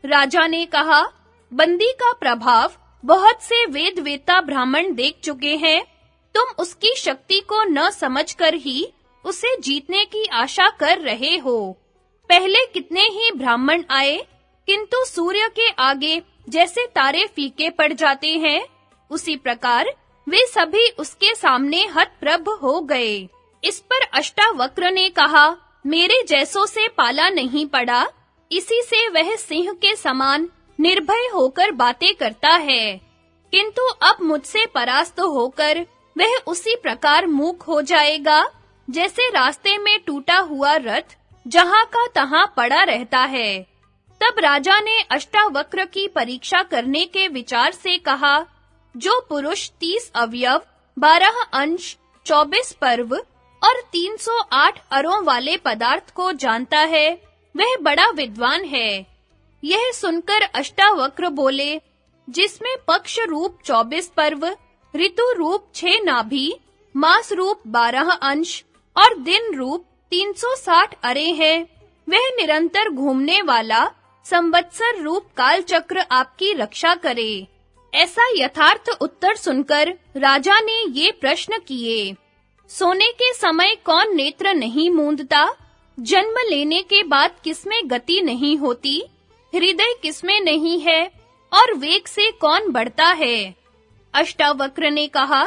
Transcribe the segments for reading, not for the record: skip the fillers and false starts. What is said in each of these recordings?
राजा ने कहा, बंदी का प्रभाव बहुत से वेदवेता ब्राह्मण देख चुके हैं। तुम उसकी शक्ति को न समझकर ही उसे जीतने की आशा कर रहे हो। पहले कितने ही ब्राह्मण आए, किंतु सूर्य के आगे जैसे तारे फीके पड़ जाते हैं, उसी प्रकार वे सभी उसके सामने हतप्रभ हो गए। इस पर अष्टावक्र ने कहा, मेरे जैसों से पाला नहीं पड़ा, इसी से वह सिंह के समान निर्भय होकर बातें करता है। किंतु अब मुझसे परास्त होकर वह उसी प्रकार मूक हो जाएगा, जैसे रास्ते में टूटा हुआ रथ जहां का तहां पड़ा रहता है। तब राजा ने अष्टावक्र की परीक्षा करने के विचार से कहा, जो पुरुष 30 अवयव, 12 अंश, 24 पर्व और 308 अरों वाले पदार्थ को जानता है, वह बड़ा विद्वान है। यह सुनकर अष्टावक्र बोले, जिसमें पक्ष रूप 24 पर्व, ऋतु रूप 6 नाभि, मास रूप 12 अंश और दिन रूप 360 अरे हैं, वह निरंतर घूमने वाला संवत्सर रूप काल चक्र आपकी रक्षा करे। ऐसा यथार्थ उत्तर सुनकर राजा ने ये प्रश्न किए, सोने के समय कौन नेत्र नहीं मूंदता? जन्म लेने के बाद किसमें गति नहीं होती? हृदय किसमें नहीं है? और वेग से कौन बढ़ता है? अष्टावक्र ने कहा,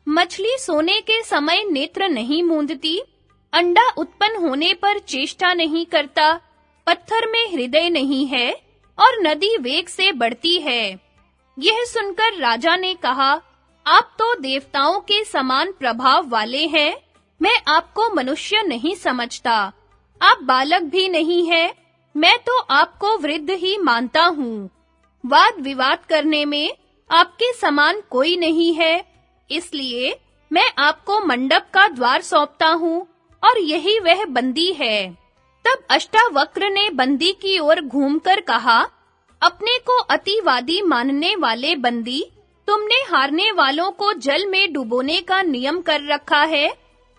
मछली सोने के समय नेत्र नहीं मूंदती, अंडा उत्पन्न होने पर चेष्टा नहीं करता, पत्थर में हृदय नहीं है और नदी वेग से बढ़ती है। यह सुनकर राजा ने कहा, आप तो देवताओं के समान प्रभाव वाले हैं, मैं आपको मनुष्य नहीं समझता। आप बालक भी नहीं हैं, मैं तो आपको वृद्ध ही मानता हूँ। वाद विवाद करने में आपके समान कोई नहीं है, इसलिए मैं आपको मंडप का द्वार सौंपता हूँ और यही वह बंदी है। तब अष्टावक्र ने बंदी की ओर घूमकर कहा, अपने को अतिवादी मानने वाले बंदी, तुमने हारने वालों को जल में डुबोने का नियम कर रखा है,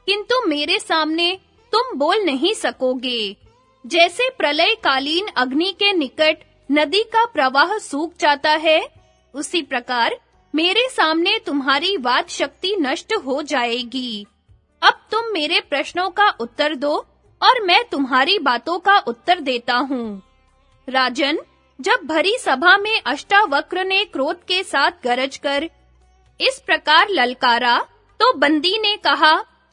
किंतु मेरे सामने तुम बोल नहीं सकोगे। जैसे प्रलयकालीन अग्नि के निकट नदी का प्रवाह सूख जाता है, उसी प्रकार मेरे सामने तुम्हारी वाद शक्ति नष्ट हो जाएगी। अब तुम मेरे प्रश्नों का उत्तर दो और मैं तुम्हारी बातों का उत्तर देता हूँ। राजन, जब भरी सभा में अष्टावक्र ने क्रोध के साथ गरज कर इस प्रकार ललकारा, तो बंदी ने कहा,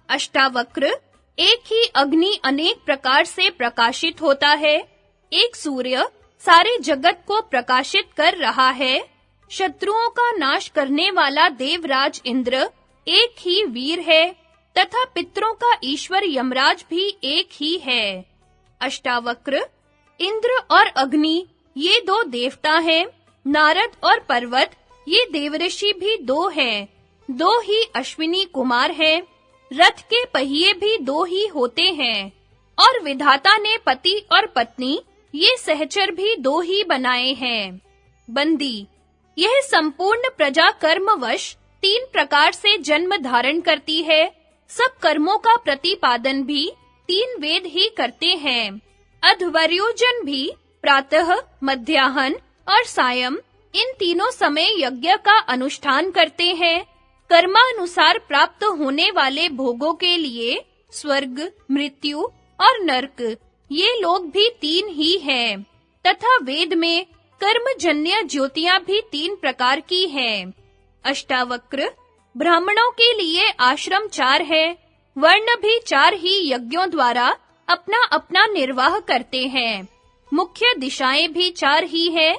अष्टावक्र, एक ही अग्नि अनेक प्रकार से प्रकाशित होता है। एक सूर्य सारे जगत को प्रकाशित कर रहा है। शत्रुओं का नाश करने वाला देवराज इंद्र एक ही वीर है तथा पितरों का ईश्वर यमराज भी एक ही है। अष्टावक्र, इंद्र और अग्नि ये दो देवता हैं, नारद और पर्वत ये देवऋषि भी दो हैं, दो ही अश्विनी कुमार हैं, रथ के पहिए भी दो ही होते हैं, और विधाता ने पति और पत्नी ये सहचर भी दो ही बनाए हैं। बंदी, यह संपूर्ण प्रजा कर्मवश 3 प्रकार से जन्म धारण करती है। सब कर्मों का प्रतिपादन भी 3 वेद ही करते हैं। अध्वर्योजन भी प्रातः, मध्याह्न और सायं इन तीनों समय यज्ञ का अनुष्ठान करते हैं। कर्मानुसार प्राप्त होने वाले भोगों के लिए स्वर्ग, मृत्यु और नरक ये लोग भी 3 ही हैं, तथा वेद में कर्मजन्य ज्योतियां भी 3 प्रकार की हैं। अष्टावक्र, ब्राह्मणों के लिए आश्रम 4 है, वर्ण भी 4 ही यज्ञों द्वारा अपना-अपना निर्वाह करते हैं। मुख्य दिशाएं भी 4 ही है।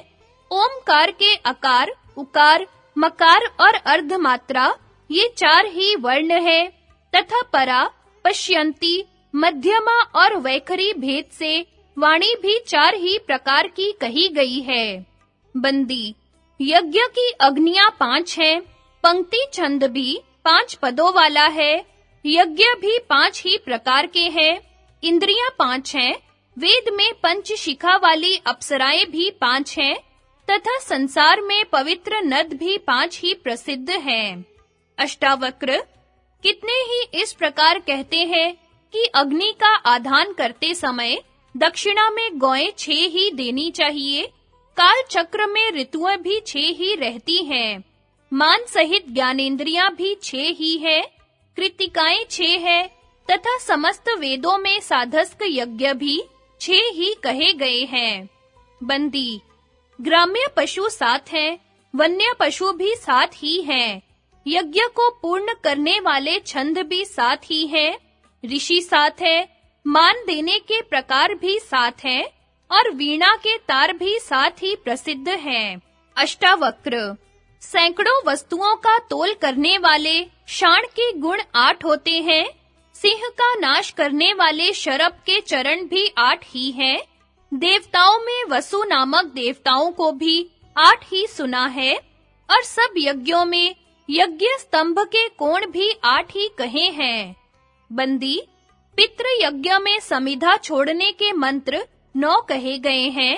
ओमकार के अकार, उकार, मकार और अर्धमात्रा ये 4 ही वर्ण है, तथा परा, पश्यन्ति, मध्यमा और वैखरी भेद से वाणी भी 4 ही प्रकार की कही गई है। बंदी, यज्ञ की अग्नियां 5 हैं, पंक्ति छंद भी 5 पदों वाला है, यज्ञ भी 5 ही प्रकार के हैं, इंद्रियां 5 हैं, वेद में पंचशिखा वाली अप्सराएं भी 5 हैं, तथा संसार में पवित्र नद भी 5 ही प्रसिद्ध हैं। अष्टावक्र, कितने ही इस प्रकार कहते हैं कि अग्नि का आधान करते समय दक्षिणा में गौएं 6 ही देनी चाहिए, काल चक्र में ऋतुएं भी 6 ही रहती हैं। मान सहित ज्ञानेंद्रियां भी 6 ही है, कृतिकाएं 6 है तथा समस्त वेदों में साधस्क यज्ञ भी 6 ही कहे गए हैं। बंदी, ग्राम्य पशु 7 हैं, वन्य पशु भी 7 ही हैं। यज्ञ को पूर्ण करने वाले छंद भी 7 ही हैं, ऋषि 7 है, मान देने के प्रकार भी 7 हैं और वीणा के तार भी 7 ही प्रसिद्ध हैं। अष्टावक्र, सैकड़ों वस्तुओं का तोल करने वाले शाण के गुण 8 होते हैं। सिंह का नाश करने वाले शरभ के चरण भी 8 ही हैं। देवताओं में वसु नामक देवताओं को भी 8 ही सुना है और सब यज्ञों में यज्ञ स्तंभ के कोण भी 8 ही कहे हैं। बंदी, पितृ यज्ञ में समिधा छोड़ने के मंत्र 9 कहे गए हैं।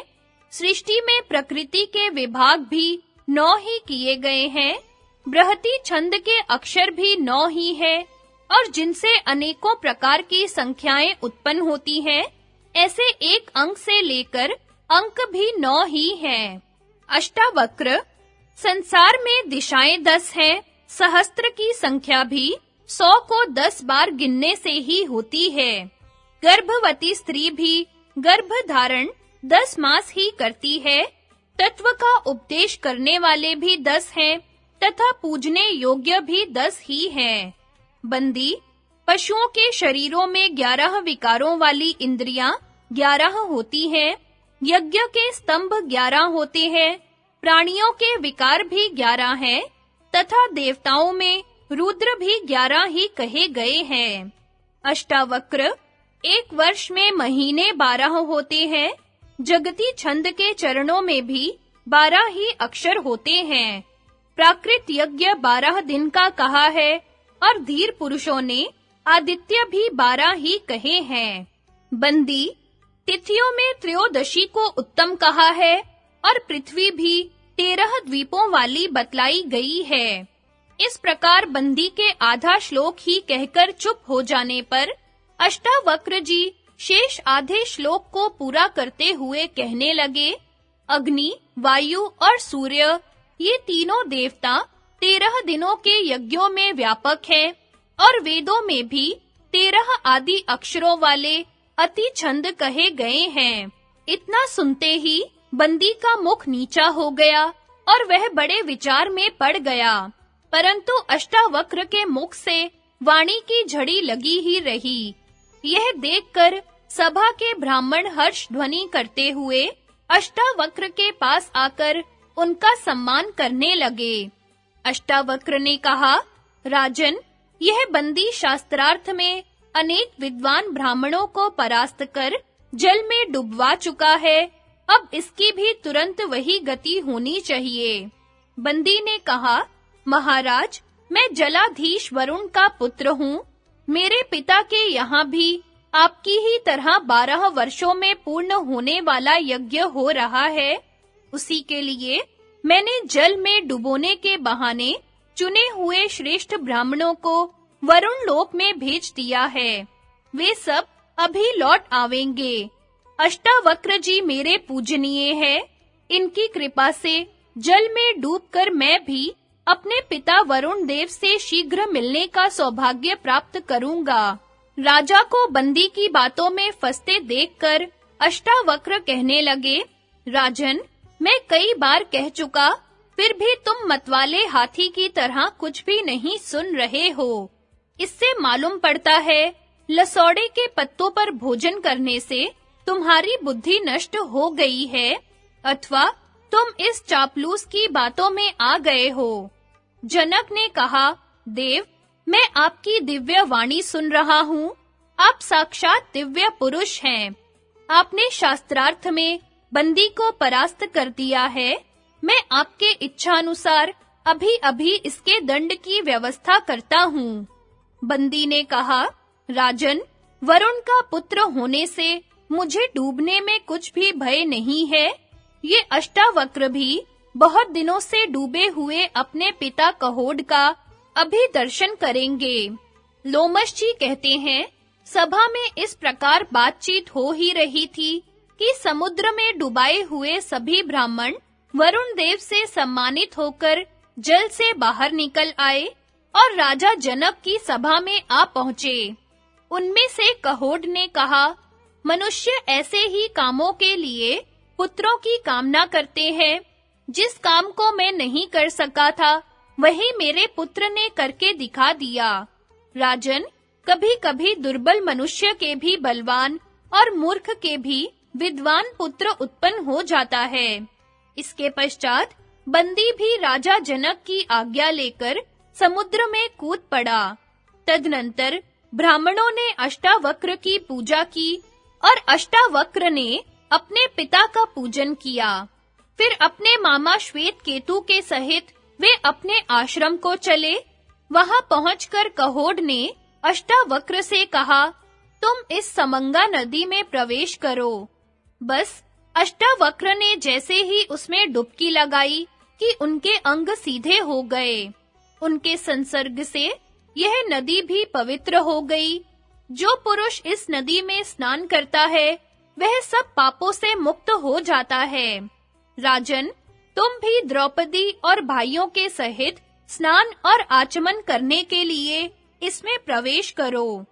सृष्टि में प्रकृति के विभाग भी 9 ही किए गए हैं। बृहति छंद के अक्षर भी 9 ही है और जिनसे अनेकों प्रकार की संख्याएं उत्पन्न होती हैं, ऐसे एक अंक से लेकर अंक भी 9 ही हैं। अष्टावक्र, संसार में दिशाएं 10 हैं, सहस्त्र की संख्या भी 100 को 10 बार गिनने से ही होती है। गर्भवती स्त्री भी गर्भ धारण 10 मास ही करती है। तत्व का उपदेश करने वाले भी 10 हैं तथा पूजने योग्य भी 10 ही हैं। बंदी, पशुओं के शरीरों में 11 विकारों वाली इंद्रियां 11 होती हैं। यज्ञ के स्तंभ 11 होते हैं। प्राणियों के विकार भी 11 हैं तथा देवताओं में रुद्र भी 11 ही कहे गए हैं। अष्टावक्र, एक वर्ष में महीने 12 होते हैं। जगती छंद के चरणों में भी 12 ही अक्षर होते हैं। प्राकृत यज्ञ 12 दिन का कहा है और धीर पुरुषों ने आदित्य भी 12 ही कहे हैं। बंदी, तिथियों में त्रयोदशी को उत्तम कहा है और पृथ्वी भी 13 द्वीपों वाली बतलाई गई है। इस प्रकार बंदी के आधा श्लोक ही कहकर चुप हो जाने पर अष्टावक्र जी शेष आधे श्लोक को पूरा करते हुए कहने लगे, अग्नि, वायु और सूर्य ये तीनों देवता 13 दिनों के यज्ञों में व्यापक हैं और वेदों में भी 13 आदि अक्षरों वाले अति छंद कहे गए हैं। इतना सुनते ही बंदी का मुख नीचा हो गया और वह बड़े विचार में पड़ गया, परंतु अष्टावक्र के मुख से वाणी की झड़ी लगी ही रही। यह देखकर सभा के ब्राह्मण हर्ष ध्वनि करते हुए अष्टावक्र के पास आकर उनका सम्मान करने लगे। अष्टावक्र ने कहा, राजन, यह बंदी शास्त्रार्थ में अनेक विद्वान ब्राह्मणों को परास्त कर जल में डुबवा चुका है। अब इसकी भी तुरंत वही गति होनी चाहिए। बंदी ने कहा, महाराज, मैं जलाधीश वरुण का पुत्र हूँ। मेरे पिता के यहाँ भी आपकी ही तरह 12 वर्षों में पूर्ण होने वाला यज्ञ हो रहा है। उसी के लिए मैंने जल में डुबोने के बहाने चुने हुए श्रेष्ठ ब्राह्मणों को वरुण लोक में भेज दिया है। वे सब अभी लौट आवेंगे। अष्टावक्र जी मेरे पूजनीय है। इनकी कृपा से जल में डूबकर मैं भी अपने पिता वरुण देव से शीघ्र मिलने का सौभाग्य प्राप्त करूंगा। राजा को बंदी की बातों में फंसते देखकर अष्टावक्र कहने लगे, राजन, मैं कई बार कह चुका, फिर भी तुम मतवाले हाथी की तरह कुछ भी नहीं सुन रहे हो। इससे मालूम पड़ता है लसौड़े के पत्तों पर भोजन करने से तुम्हारी बुद्धि नष्ट हो गई है, अथवा तुम इस चापलूस की बातों में आ गए हो। जनक ने कहा, देव, मैं आपकी दिव्य वाणी सुन रहा हूँ। आप साक्षात दिव्य पुरुष हैं। आपने शास्त्रार्थ में बंदी को परास्त कर दिया है। मैं आपके इच्छानुसार अभी-अभी इसके दंड की व्यवस्था करता हूँ। बंदी ने कहा, राजन, वरुण का पुत्र होने से मुझे डूबने में कुछ भी भय नहीं है। ये अष्टावक्र भी बहुत दिनों से डूबे हुए अपने पिता कहोड का अभी दर्शन करेंगे। लोमश जी कहते हैं, सभा में इस प्रकार बातचीत हो ही रही थी कि समुद्र में डुबाए हुए सभी ब्राह्मण वरुण देव से सम्मानित होकर जल से बाहर निकल आए और राजा जनक की सभा में आ पहुंचे। उनमें से कहोड ने कहा, मनुष्य ऐसे ही कामों के लिए पुत्रों की कामना करते हैं। जिस काम को मैं नहीं कर सका था, वही मेरे पुत्र ने करके दिखा दिया। राजन, कभी-कभी दुर्बल मनुष्य के भी बलवान और मूर्ख के भी विद्वान पुत्र उत्पन्न हो जाता है। इसके पश्चात बंदी भी राजा जनक की आज्ञा लेकर समुद्र में कूद पड़ा। तदनंतर ब्राह्मणों ने अष्टावक्र की पूजा की और अष्टावक्र ने अपने पिता का पूजन किया। फिर अपने मामा श्वेत केतु के सहित वे अपने आश्रम को चले। वहां पहुंचकर कहोड ने अष्टावक्र से कहा, तुम इस समंगा नदी में प्रवेश करो। बस अष्टावक्र ने जैसे ही उसमें डुबकी लगाई कि उनके अंग सीधे हो गए। उनके संसर्ग से यह नदी भी पवित्र हो गई। जो पुरुष इस नदी में स्नान करता है, वह सब पापों से मुक्त हो जाता है। राजन, तुम भी द्रौपदी और भाइयों के सहित स्नान और आचमन करने के लिए इसमें प्रवेश करो।